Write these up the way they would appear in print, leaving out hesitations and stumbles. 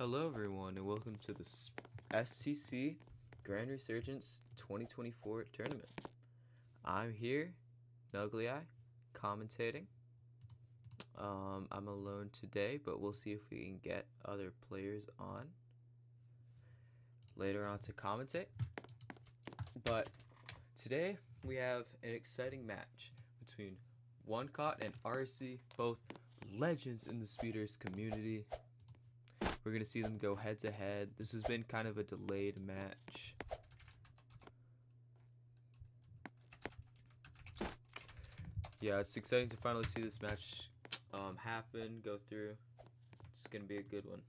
Hello everyone and welcome to the STC Grand Resurgence 2024 tournament. I'm here, Nugglei, commentating. I'm alone today, but we'll see if we can get other players on later on to commentate. But today we have an exciting match between Onecott and Arcie, both legends in the speeders community. We're going to see them go head to head. This has been kind of a delayed match. Yeah, it's exciting to finally see this match happen, go through. It's going to be a good one.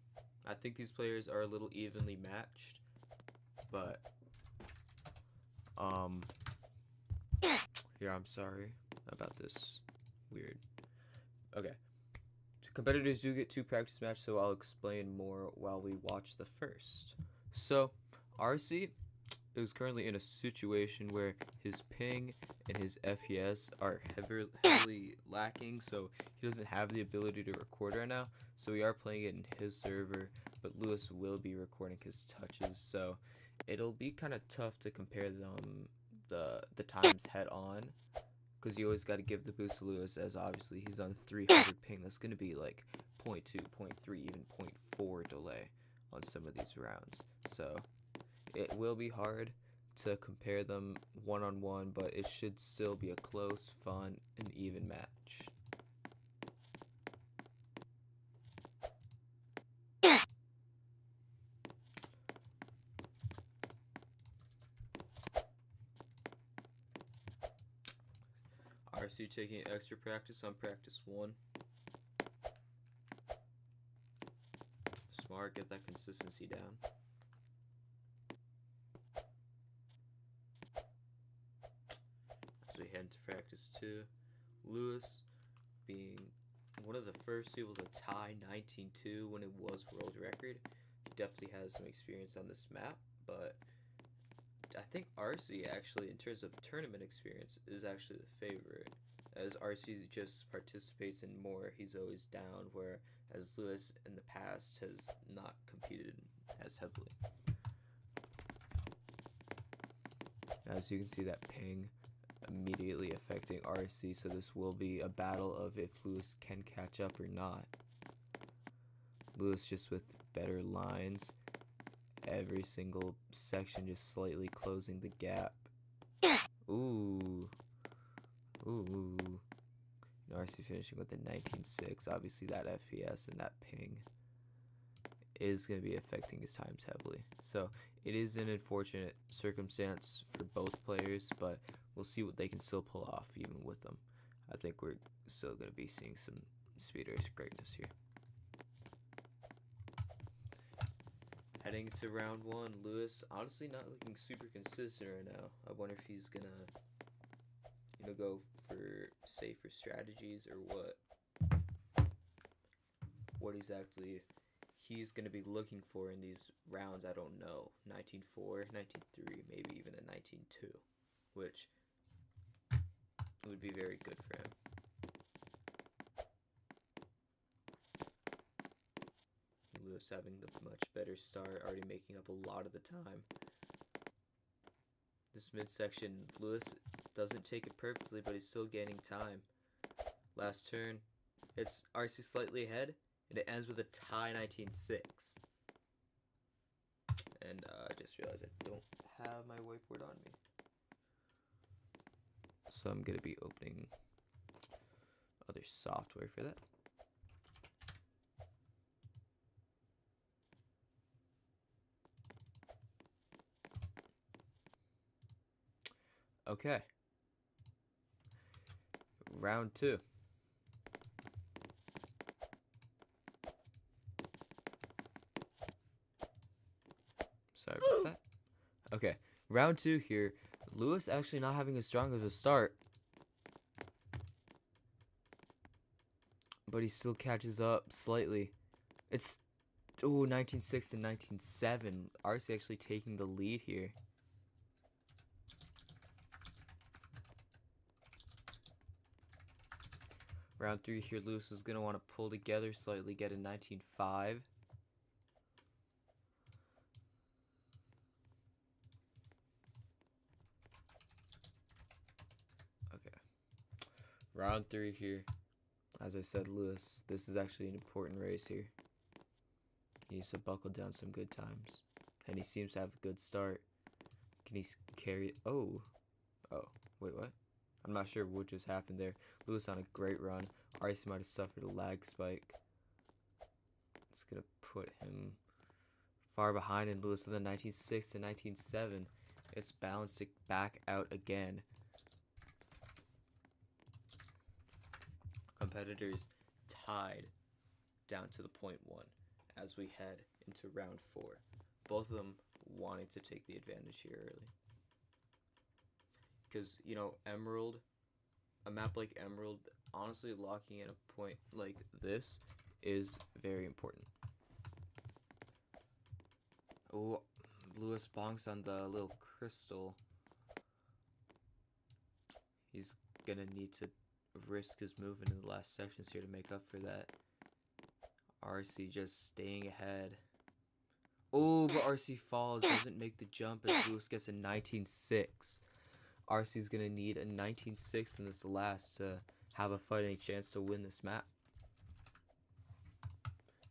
I think these players are a little evenly matched, but here, I'm sorry about this. Weird. Okay. Competitors do get 2 practice matches, so I'll explain more while we watch the first. So, Arcie is currently in a situation where his ping and his FPS are heavily lacking, so he doesn't have the ability to record right now. So we are playing it in his server, but Lewis will be recording his touches, so it'll be kind of tough to compare them the times head on. Because you always got to give the boost to Lewis, as obviously he's on 300 ping. That's going to be like 0.2, 0.3, even 0.4 delay on some of these rounds. So it will be hard to compare them one-on-one, but it should still be a close, fun, and even match. Arcie taking extra practice on practice 1. Smart, get that consistency down. As we head into practice 2, Lewis being one of the first people to tie 19-2 when it was world record. He definitely has some experience on this map, but I think Arcie actually, in terms of tournament experience, is actually the favorite. As Arcie just participates in more, he's always down, whereas Lewis in the past has not competed as heavily. As you can see, that ping immediately affecting Arcie, so this will be a battle of if Lewis can catch up or not. Lewis just with better lines. Every single section just slightly closing the gap. Ooh. Ooh. Arcie finishing with the 19.6. Obviously that FPS and that ping is going to be affecting his times heavily. So it is an unfortunate circumstance for both players, but we'll see what they can still pull off even with them. I think we're still going to be seeing some speeders greatness here. Heading to round 1, Lewis honestly not looking super consistent right now. I wonder if he's gonna, go for safer strategies or what exactly he's gonna be looking for in these rounds. I don't know. 19-4, 19-3, maybe even a 19-2, which would be very good for him. Lewis having the much better start, already making up a lot of the time. This midsection, Lewis doesn't take it perfectly, but he's still gaining time. Last turn, it's Arcie slightly ahead, and it ends with a tie 19-6. And I just realized I don't have my whiteboard on me. So I'm going to be opening other software for that. Okay. Round 2. Sorry about that. Okay. Round 2 here. Lewis actually not having as strong of a start, but he still catches up slightly. It's 19-6 and 19-7. Arcie actually taking the lead here. Round 3 here, Lewis is going to want to pull together slightly, get a 19-5. Round 3 here. As I said, Lewis, this is actually an important race here. He needs to buckle down some good times. And he seems to have a good start. Can he carry? Oh, wait, what? I'm not sure what just happened there. Lewis on a great run. Arcie might have suffered a lag spike. It's going to put him far behind, and Lewis with a 19.6 to 19.7. It's balancing back out again. Competitors tied down to the .1 as we head into round 4. Both of them wanting to take the advantage here early. Because, you know, Emerald, a map like Emerald, honestly locking in a point like this is very important. Oh, Lewis bonks on the little crystal. He's gonna need to risk his movement in the last sections here to make up for that. Arcie just staying ahead. Oh, but Arcie falls, doesn't make the jump as Lewis gets a 19.6. Arcie's gonna need a 19.6 in this last to have a fighting chance to win this map.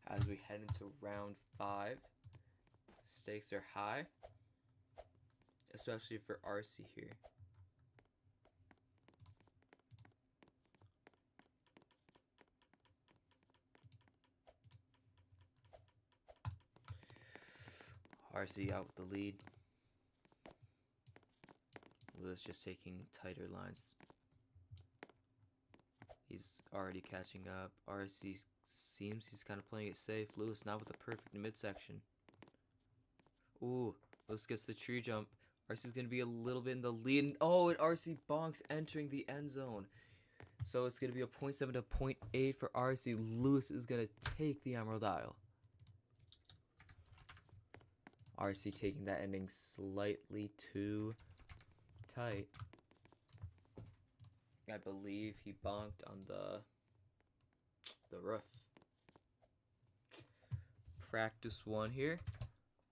As we head into round 5, stakes are high, especially for Arcie here. Arcie out with the lead. Lewis just taking tighter lines. He's already catching up. Arcie seems he's kind of playing it safe. Lewis now with the perfect midsection. Ooh, Lewis gets the tree jump. Arcie's going to be a little bit in the lead. And, oh, and Arcie bonks entering the end zone. So it's going to be a 0.7 to 0.8 for Arcie. Lewis is going to take the Emerald Isle. Arcie taking that ending slightly too tight. I believe he bonked on the roof. Practice 1 here.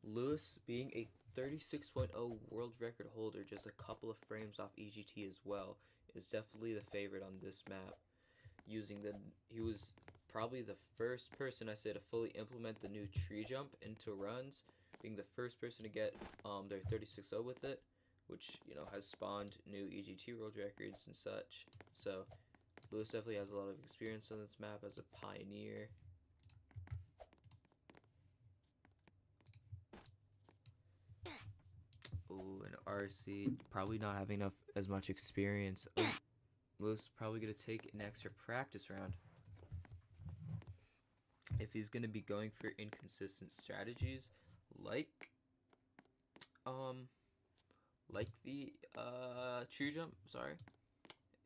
Lewis being a 36.0 world record holder, just a couple of frames off EGT as well, is definitely the favorite on this map. He was probably the first person I say to fully implement the new tree jump into runs, being the first person to get their 36.0 with it, which, you know, has spawned new EGT world records and such. So Lewis definitely has a lot of experience on this map as a pioneer. Ooh, and Arcie probably not having as much experience. Oh, Lewis probably gonna take an extra practice round if he's gonna be going for inconsistent strategies, like the tree jump. Sorry,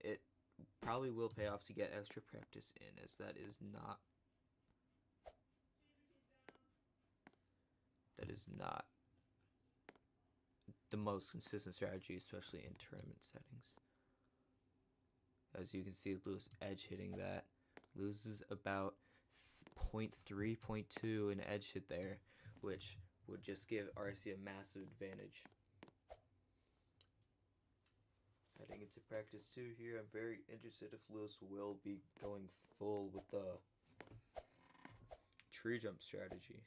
it probably will pay off to get extra practice in, as that is not the most consistent strategy, especially in tournament settings. As you can see, Lewis edge hitting that. Loses about 0.3, 0.2 in edge hit there, which would just give Arcie a massive advantage. Heading into practice 2 here, I'm very interested if Lewis will be going full with the tree jump strategy.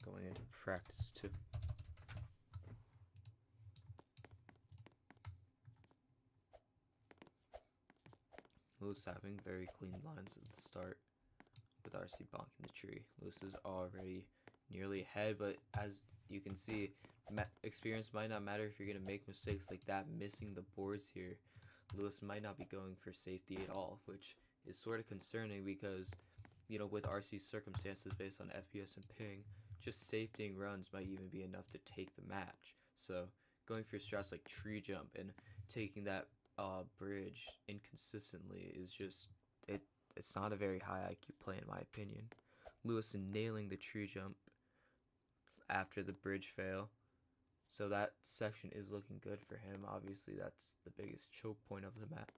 Going into practice 2. Lewis having very clean lines at the start with Arcie bonking the tree. Lewis is already nearly ahead, but as you can see, experience might not matter if you're going to make mistakes like that. Missing the boards here, Lewis might not be going for safety at all, which is sort of concerning because, you know, with Arcie's circumstances based on FPS and ping, just safetying runs might even be enough to take the match. So going for strats like tree jump and taking that bridge inconsistently is just, it's not a very high IQ play in my opinion. Lewis nailing the tree jump after the bridge fail, so that section is looking good for him. Obviously that's the biggest choke point of the map.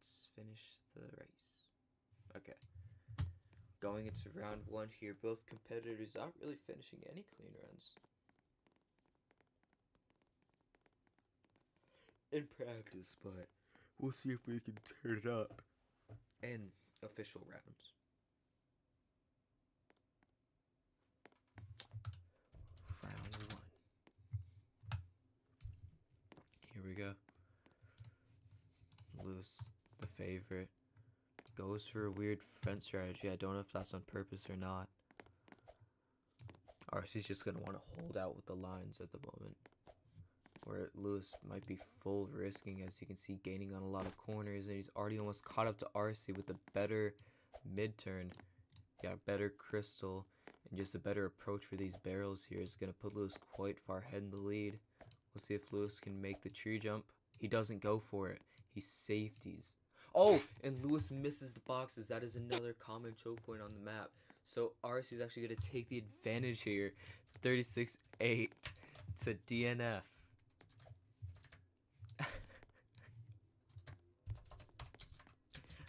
let's finish the race. Okay. Going into round 1 here, both competitors not really finishing any clean runs. In practice, but we'll see if we can turn it up in official rounds. Round 1. Here we go. Lewis, the favorite, goes for a weird front strategy. I don't know if that's on purpose or not. Arcie's just going to want to hold out with the lines at the moment. Where Lewis might be full risking, as you can see, gaining on a lot of corners. And he's already almost caught up to Arcie with a better mid-turn. Yeah, better crystal. And just a better approach for these barrels here is going to put Lewis quite far ahead in the lead. We'll see if Lewis can make the tree jump. He doesn't go for it. He safeties. Oh, and Lewis misses the boxes. That is another common choke point on the map. So Arcie is actually going to take the advantage here. 36-8 to DNF.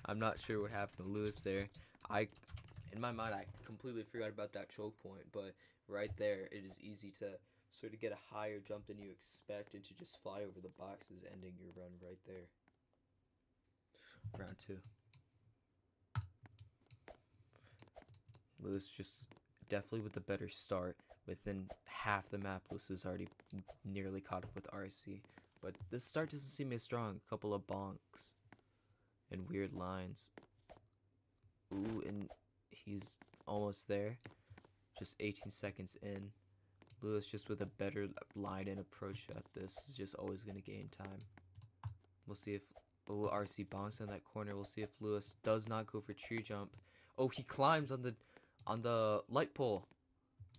I'm not sure what happened to Lewis there. In my mind, I completely forgot about that choke point, but right there, it is easy to sort of get a higher jump than you expect and to just fly over the boxes, ending your run right there. Round 2. Lewis just definitely with a better start. Within half the map, Lewis is already nearly caught up with Arcie. But this start doesn't seem as strong. A couple of bonks and weird lines. Ooh, and he's almost there. Just 18 seconds in. Lewis just with a better line and approach at this is just always going to gain time. We'll see if Arcie bonks on that corner. We'll see if Lewis does not go for tree jump. Oh, he climbs on the light pole.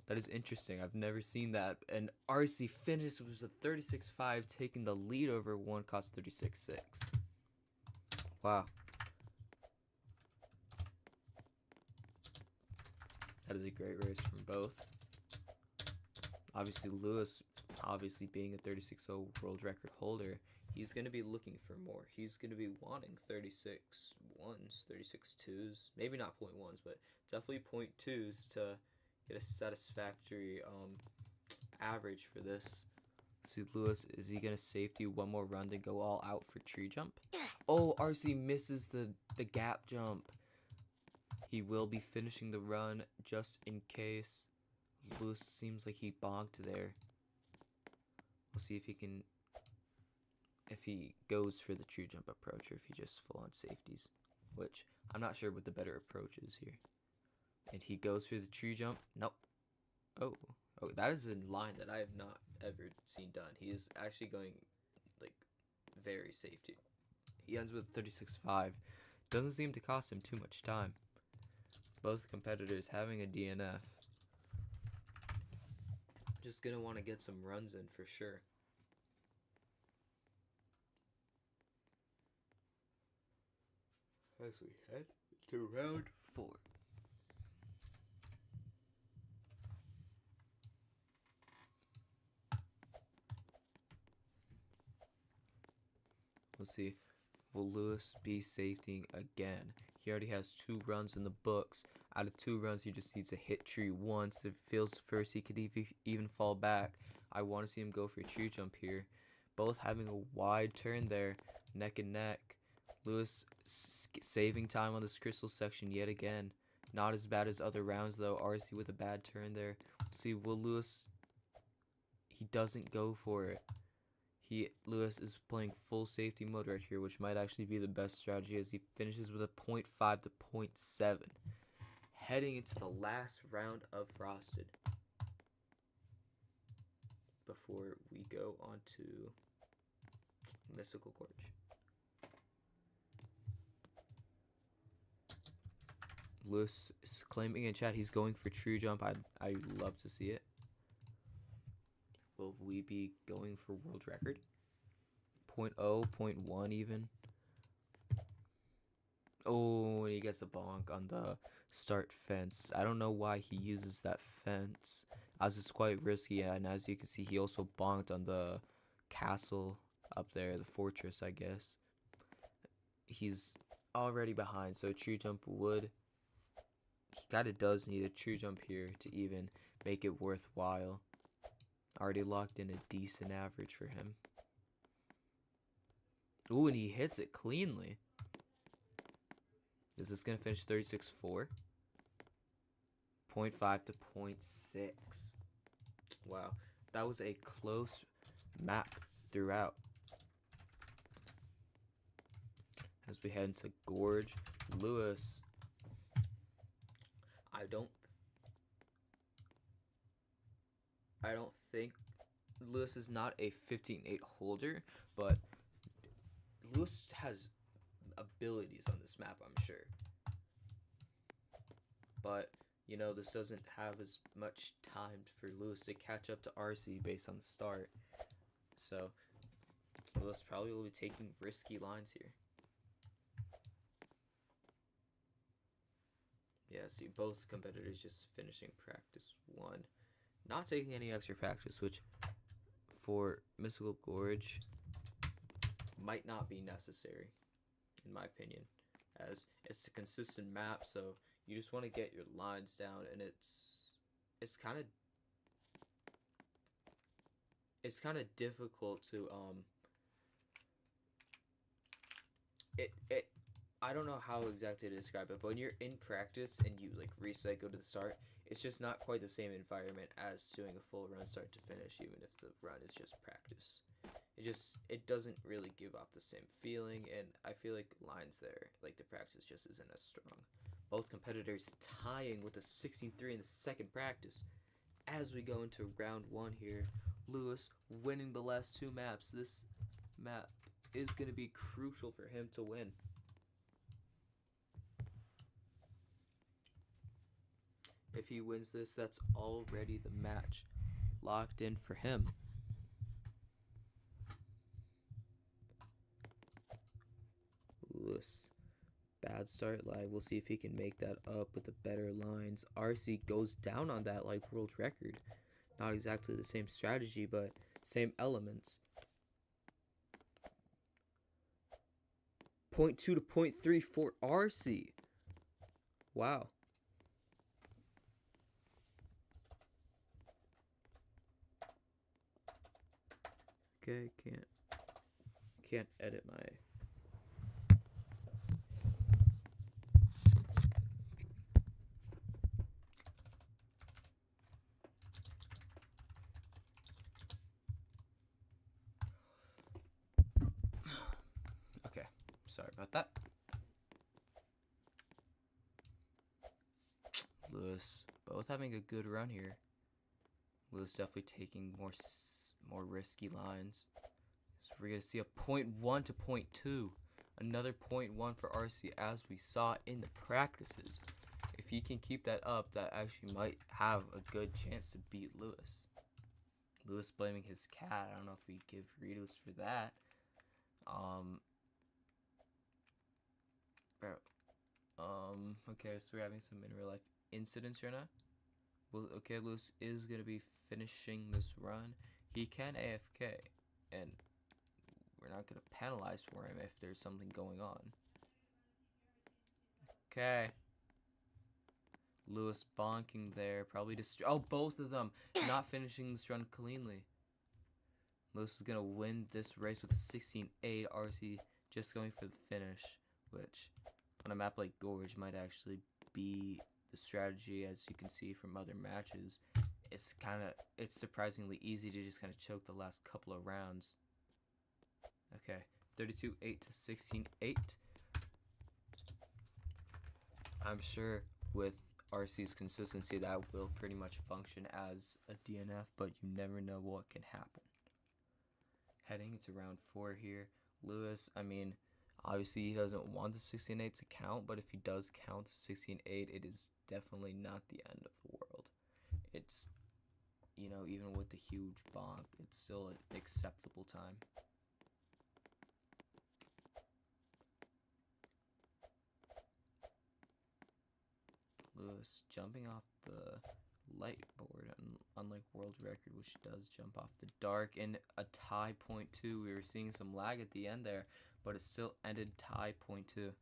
That is interesting. I've never seen that. And Arcie finished with a 36-5, taking the lead over one cost 36-6. Wow. That is a great race from both. Obviously, Lewis, being a 36-0 world record holder, he's going to be looking for more. He's going to be wanting 36 1s, 36 2s, maybe not 0.1s, but definitely 0.2s to get a satisfactory average for this. See, Lewis, is he going to safety one more run to go all out for tree jump? Oh, Arcie misses the gap jump. He will be finishing the run just in case. Lewis seems like he bonked there. We'll see if he goes for the tree jump approach or if he just full on safeties, which I'm not sure what the better approach is here. And he goes for the tree jump. Nope. Oh, that is a line that I have not ever seen done. He is actually going like very safety. He ends with 36-5. Doesn't seem to cost him too much time. Both competitors having a DNF. Just gonna want to get some runs in for sure. As we head to round 4. We'll see. Will Lewis be safetying again? He already has 2 runs in the books. Out of 2 runs, he just needs to hit tree once. If it fails first, he could even fall back. I want to see him go for a tree jump here. Both having a wide turn there, neck and neck. Lewis saving time on this crystal section yet again. Not as bad as other rounds though. Arcie with a bad turn there. We'll see, will Lewis... He doesn't go for it. Lewis is playing full safety mode right here, which might actually be the best strategy as he finishes with a 0.5 to 0.7. Heading into the last round of Frosted. Before we go on to Mystical Gorge. Lewis is claiming in chat he's going for tree jump. I love to see it. Will we be going for world record? 0.0, 0.1 even. Oh, and he gets a bonk on the start fence. I don't know why he uses that fence, as it's quite risky. And as you can see, he also bonked on the castle up there, the fortress, I guess. he's already behind, so a tree jump would... He kind of does need a tree jump here to even make it worthwhile. Already locked in a decent average for him. Ooh, and he hits it cleanly. Is this going to finish 36-4? 0.5 to 0.6. Wow, that was a close map throughout. As we head into Gorge, Lewis. I don't think Lewis is not a 15-8 holder, but Lewis has abilities on this map, I'm sure. But, you know, this doesn't have as much time for Lewis to catch up to Arcie based on the start. So, Lewis probably will be taking risky lines here. Yeah, see, both competitors just finishing practice 1. Not taking any extra practice, which for Mystical Gorge might not be necessary, in my opinion, as it's a consistent map, so you just want to get your lines down, and it's kind of difficult to I don't know how exactly to describe it, but when you're in practice and you like reset, go to the start, it's just not quite the same environment as doing a full run start to finish, even if the run is just practice. It doesn't really give off the same feeling, and I feel like lines there, like the practice just isn't as strong. Both competitors tying with a 16-3 in the second practice. As we go into round 1 here, Lewis winning the last 2 maps. This map is going to be crucial for him to win. If he wins this, that's already the match locked in for him. Lewis, bad start lag. We'll see if he can make that up with the better lines. Arcie goes down on that like world record. Not exactly the same strategy, but same elements. 0.2 to 0.3 for Arcie. Wow. Okay, can't edit my... Okay, sorry about that. Lewis, both having a good run here. Lewis definitely taking more risky lines. So we're going to see a 0.1 to 0.2. Another 0.1 for Arcie, as we saw in the practices. If he can keep that up, that actually might have a good chance to beat Lewis. Lewis blaming his cat. I don't know if we give Ritos for that. Okay, so we're having some in real life incidents right now. Well, okay, Lewis is going to be finishing this run. He can AFK, and we're not going to penalize for him if there's something going on. Okay. Lewis bonking there, probably oh, both of them not finishing this run cleanly. Lewis is going to win this race with a 16-8. Arcie just going for the finish, which on a map like Gorge might actually be the strategy, as you can see from other matches. It's surprisingly easy to just kind of choke the last couple of rounds. Okay, 32-8 to 16-8. I'm sure with Arcie's consistency that will pretty much function as a DNF, but you never know what can happen. Heading into round 4 here, Lewis, I mean, obviously he doesn't want the 16-8 to count, but if he does count the 16-8, it is definitely not the end of the world. It's, you know, even with the huge bonk, it's still an acceptable time. Lewis jumping off the light board, unlike world record, which does jump off the dark. And a tie .2. We were seeing some lag at the end there, but it still ended tie .2.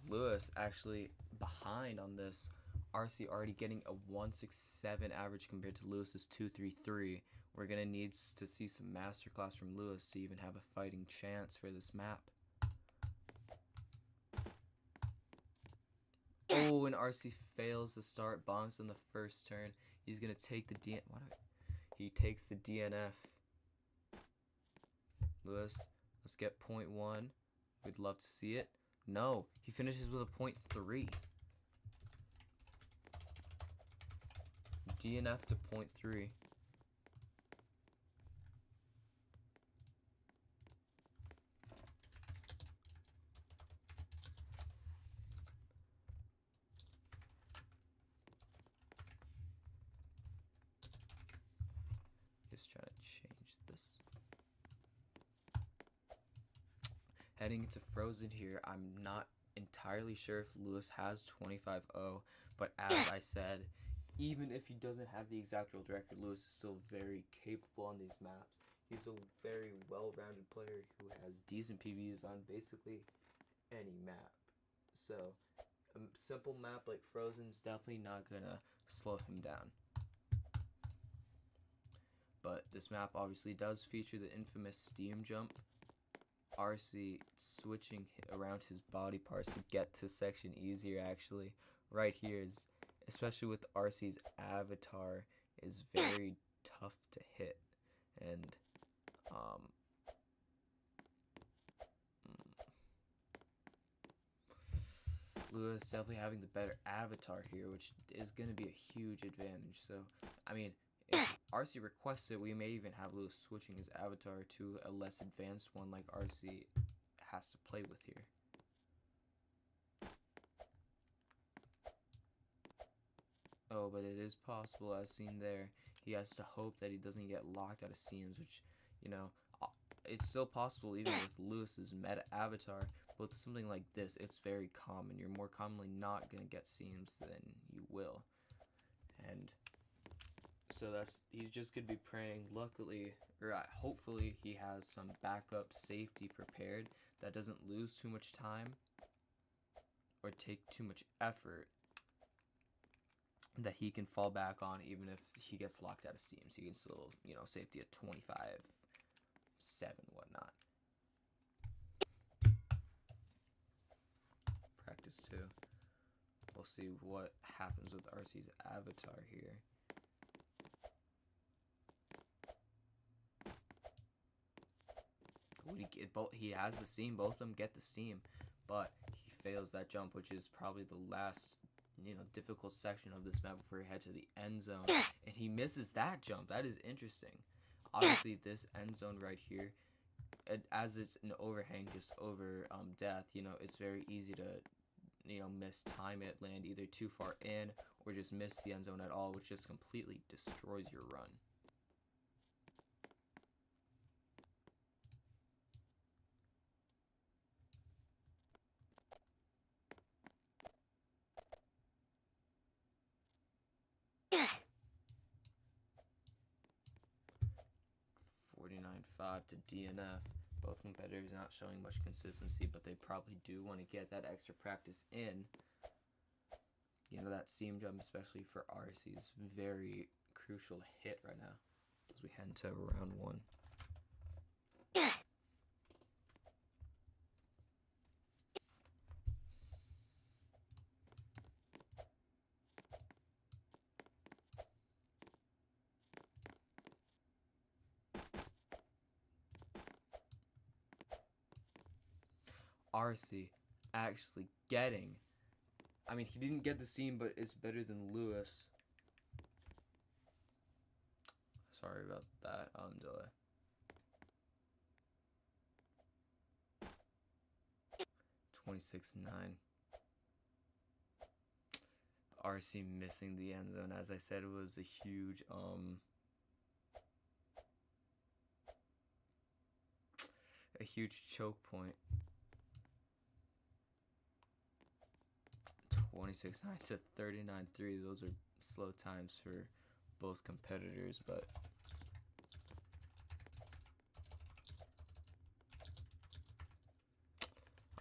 Lewis actually behind on this. Arcie already getting a 167 average compared to Lewis's 233. We're going to need to see some masterclass from Lewis to even have a fighting chance for this map. Oh, and Arcie fails to start. Bonks on the first turn. He's going to take the he takes the DNF. Lewis, let's get .1. We'd love to see it. No, he finishes with a .3. DNF to .3. Just trying to change this. Heading into Frozen here, I'm not entirely sure if Lewis has 25-0, but as I said, even if he doesn't have the exact world record, Lewis is still very capable on these maps. He's a very well-rounded player who has decent PBs on basically any map. So a simple map like Frozen is definitely not gonna slow him down. But this map obviously does feature the infamous steam jump. Arcie switching around his body parts to get to section easier actually. Right here is, especially with Arcie's avatar, is very tough to hit. And Lewis definitely having the better avatar here, which is going to be a huge advantage. So, I mean, if Arcie requests it, we may even have Lewis switching his avatar to a less advanced one like Arcie has to play with here. Oh, but it is possible, as seen there. He has to hope that he doesn't get locked out of seams, which, you know, it's still possible even with Lewis's meta avatar. But with something like this, it's very common. You're more commonly not going to get seams than you will. And so he's just going to be praying, luckily, or hopefully he has some backup safety prepared that doesn't lose too much time or take too much effort, that he can fall back on even if he gets locked out of seams. He can still, you know, safety at 25-7, whatnot. Practice 2. We'll see what happens with Arcie's avatar here. He has the seam. Both of them get the seam, but he fails that jump, which is probably the last, you know, difficult section of this map before he head to the end zone, and he misses that jump. That is interesting. Obviously, this end zone right here, as it's an overhang just over death, you know, it's very easy to, you know, mistime it, land either too far in or just miss the end zone at all, which just completely destroys your run. To DNF. Both competitors not showing much consistency, but they probably do want to get that extra practice in. You know, that seam jump, especially for Arcie, is very crucial to hit right now as we head into round 1. Arcie actually getting, I mean, he didn't get the seam, but it's better than Lewis. Sorry about that delay. 26-9. Arcie missing the end zone, as I said, it was a huge huge choke point. 26.9 to 39.3. Those are slow times for both competitors, but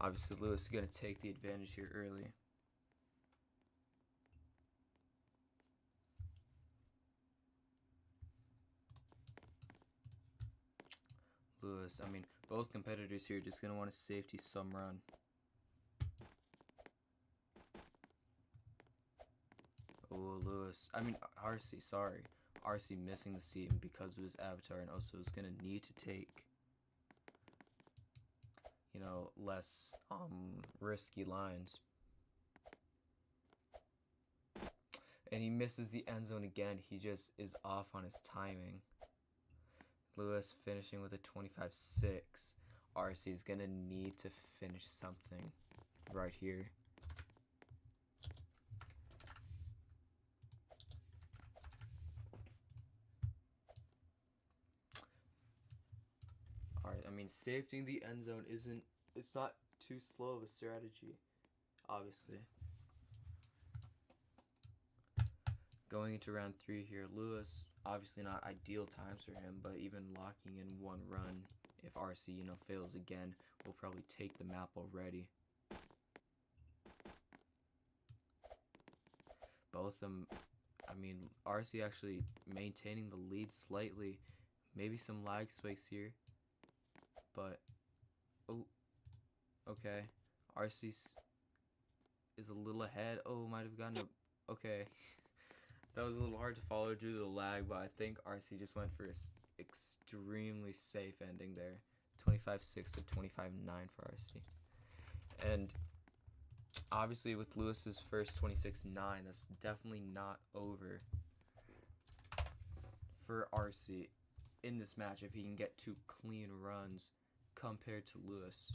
obviously Lewis is going to take the advantage here early. Lewis, I mean, both competitors here just going to want to safety some run. Oh, Lewis. I mean, Arcie, sorry. Arcie missing the seam because of his avatar, and also is going to need to take, you know, less risky lines. And he misses the end zone again. He just is off on his timing. Lewis finishing with a 25-6. Arcie is going to need to finish something right here. Alright, I mean, safetying the end zone it's not too slow of a strategy, obviously. Going into round 3 here, Lewis, obviously not ideal times for him, but even locking in one run, if Arcie, you know, fails again, will probably take the map already. Both of them, I mean, Arcie actually maintaining the lead slightly. Maybe some lag spikes here, but, oh, okay. Arcie is a little ahead. Oh, might have gotten a, okay. That was a little hard to follow due to the lag, but I think Arcie just went for an extremely safe ending there. 25-6 to 25-9 for Arcie. And obviously with Lewis's first 26-9, that's definitely not over for Arcie in this match if he can get 2 clean runs compared to Lewis.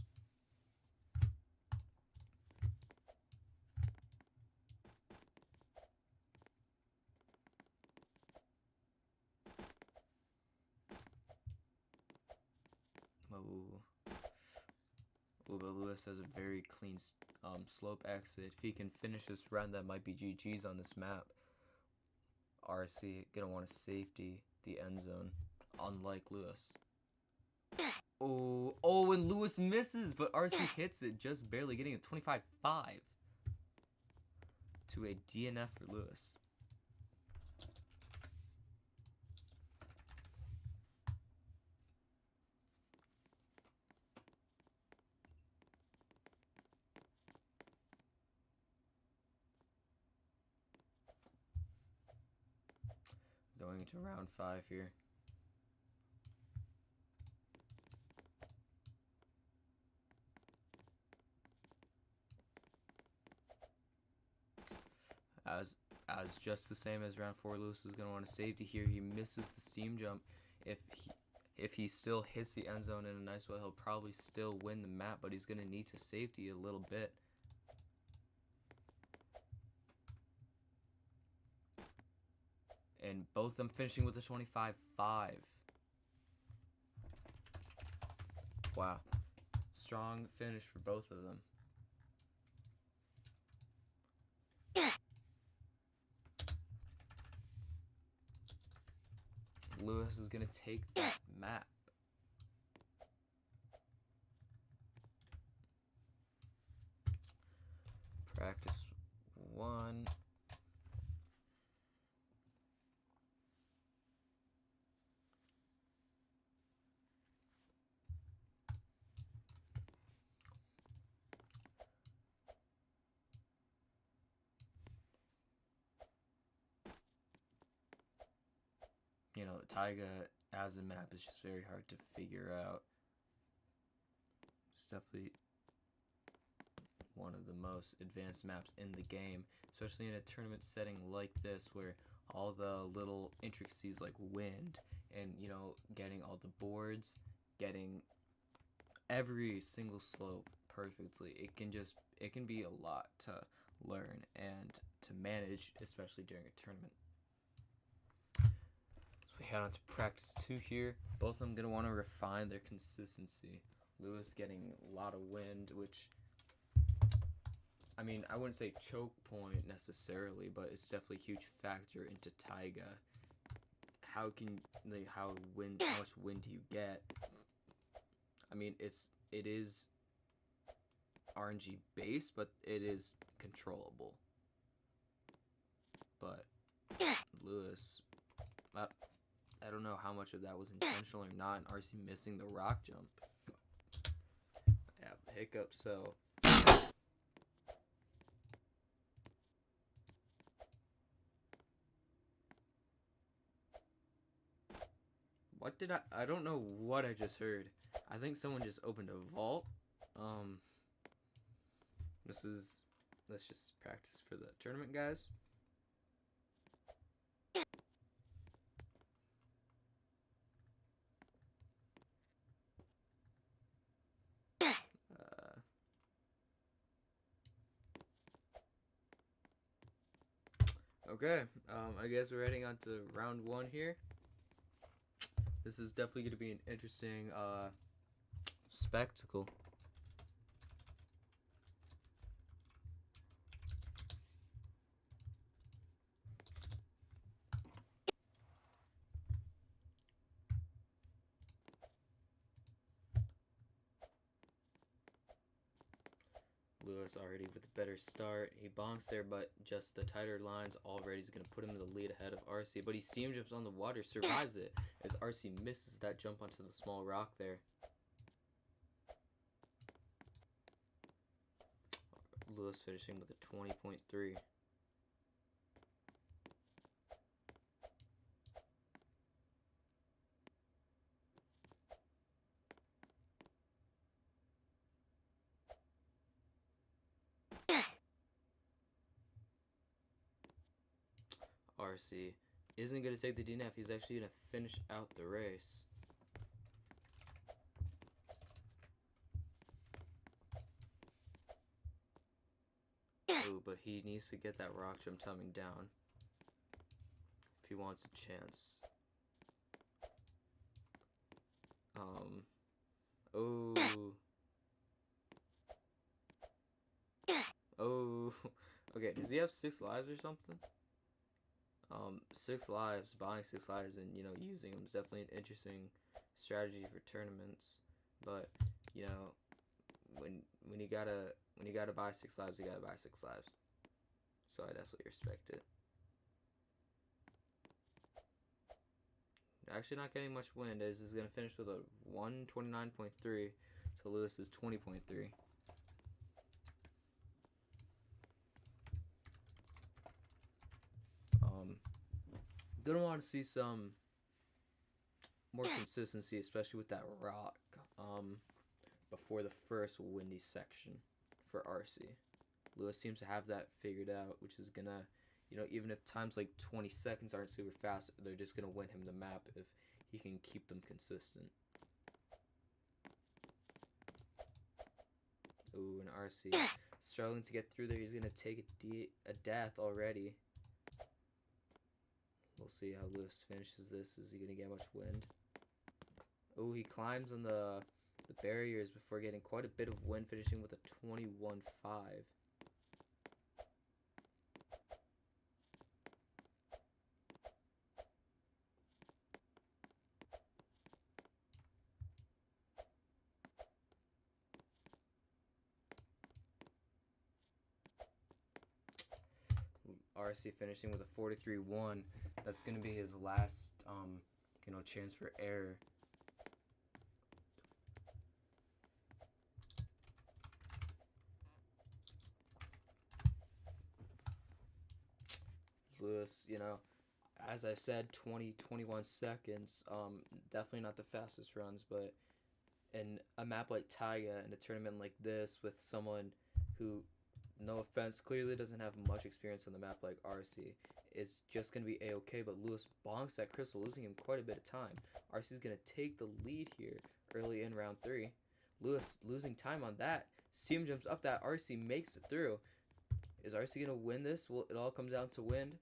But Lewis has a very clean slope exit. If he can finish this run, that might be GG's on this map. Arcie gonna want to safety the end zone, unlike Lewis. Oh, and Lewis misses, but Arcie hits it, just barely getting a 25-5 to a DNF for Lewis. Going into round 5 here. As just the same as round 4, Lewis is going to want a safety here. He misses the seam jump. If he still hits the end zone in a nice way, he'll probably still win the map, but he's going to need to safety a little bit. And both of them finishing with a 25-5. Wow. Strong finish for both of them. Lewis is going to take that map. Practice 1. You know, Taiga as a map is just very hard to figure out. It's definitely one of the most advanced maps in the game, especially in a tournament setting like this where all the little intricacies like wind and, you know, getting all the boards, getting every single slope perfectly, it can be a lot to learn and to manage, especially during a tournament. So we head on to practice 2 here. Both of them going to want to refine their consistency. Lewis getting a lot of wind, which, I mean, I wouldn't say choke point necessarily, but it's definitely a huge factor into Taiga. How much wind do you get? I mean, it is RNG based, but it is controllable. But Lewis, I don't know how much of that was intentional or not, and Arcie missing the rock jump. Yeah, the hiccup, so. What did I don't know what I just heard. I think someone just opened a vault. Let's just practice for the tournament, guys. Okay, I guess we're heading on to round 1 here. This is definitely going to be an interesting spectacle. Lewis already with a better start. He bonks there, but just the tighter lines already is going to put him in the lead ahead of Arcie. But he seam jumps on the water, survives it, as Arcie misses that jump onto the small rock there. Lewis finishing with a 20.3. Arcie isn't going to take the DNF. He's actually going to finish out the race. Oh, but he needs to get that rock jump timing down if he wants a chance. Oh. Oh. Okay, does he have 6 lives or something? 6 lives, buying 6 lives and, you know, using them is definitely an interesting strategy for tournaments. But, you know, when you gotta buy 6 lives, you gotta buy 6 lives. So I definitely respect it. Actually not getting much wind, as is gonna finish with a 129.3, so Lewis is 20.3. Gonna want to see some more consistency, especially with that rock, before the first windy section for Arcie. Lewis seems to have that figured out, which is gonna, you know, even if times like 20 seconds aren't super fast, they're just gonna win him the map if he can keep them consistent. Ooh, and Arcie struggling to get through there. He's gonna take a death already. We'll see how Lewis finishes this. Is he going to get much wind? Oh, he climbs on the barriers before getting quite a bit of wind, finishing with a 21.5. Arcie finishing with a 43.1. That's going to be his last, you know, chance for error. Lewis, you know, as I said, 21 seconds. Definitely not the fastest runs, but in a map like Taiga, in a tournament like this, with someone who, no offense, clearly doesn't have much experience on the map like Arcie, it's just going to be a-okay, but Lewis bonks that crystal, losing him quite a bit of time. Arcie's going to take the lead here early in round 3. Lewis losing time on that. Seam jumps up that. Arcie makes it through. Is Arcie going to win this? Well, it all comes down to wind.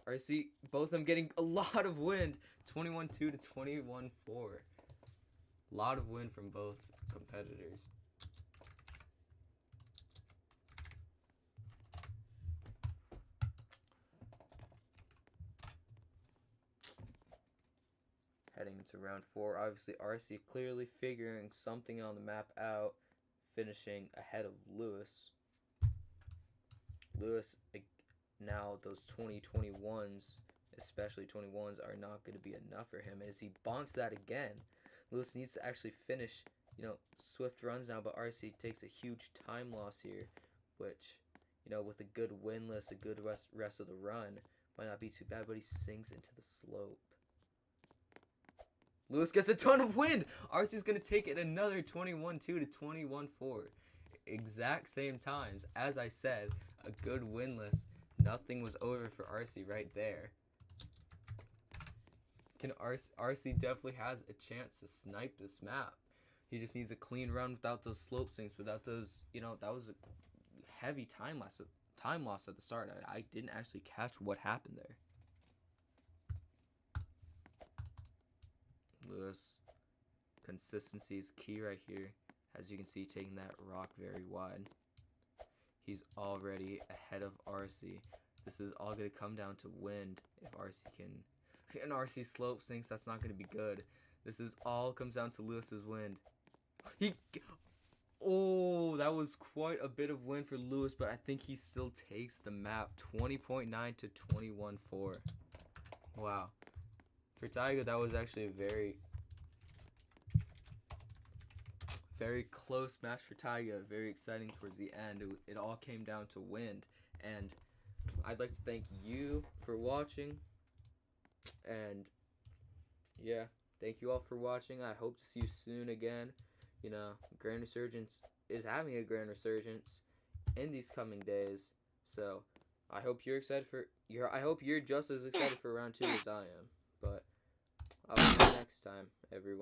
Arcie, both of them getting a lot of wind. 21.2 to 21.4. A lot of win from both competitors. Heading into round 4, obviously Arcie clearly figuring something on the map out, finishing ahead of Lewis. Lewis, now those 2021s, especially 21s, are not going to be enough for him as he bonks that again. Lewis needs to actually finish, swift runs now, but Arcie takes a huge time loss here, which, with a good win list, a good rest of the run, might not be too bad, but he sinks into the slope. Lewis gets a ton of wind. Arcie's going to take it another 21-2 to 21-4. Exact same times. As I said, a good win list. Nothing was over for Arcie right there. Arcie definitely has a chance to snipe this map. He just needs a clean run without those slope sinks, without those, that was a heavy time loss at the start. I didn't actually catch what happened there. Lewis, consistency is key right here. As you can see, taking that rock very wide. He's already ahead of Arcie. This is all going to come down to wind. If Arcie can... And Arcie slope sinks, that's not going to be good. This is all comes down to Lewis's wind. Oh, that was quite a bit of wind for Lewis, but I think he still takes the map. 20.9 to 21-4. Wow. For Tiger, that was actually a very close match for Tiger. Very exciting towards the end. It all came down to wind. And I'd like to thank you for watching. And yeah, thank you all for watching. I hope to see you soon again. Grand Resurgence is having a Grand Resurgence in these coming days. So I hope you're excited I hope you're just as excited for round 2 as I am. But I'll see you next time, everyone.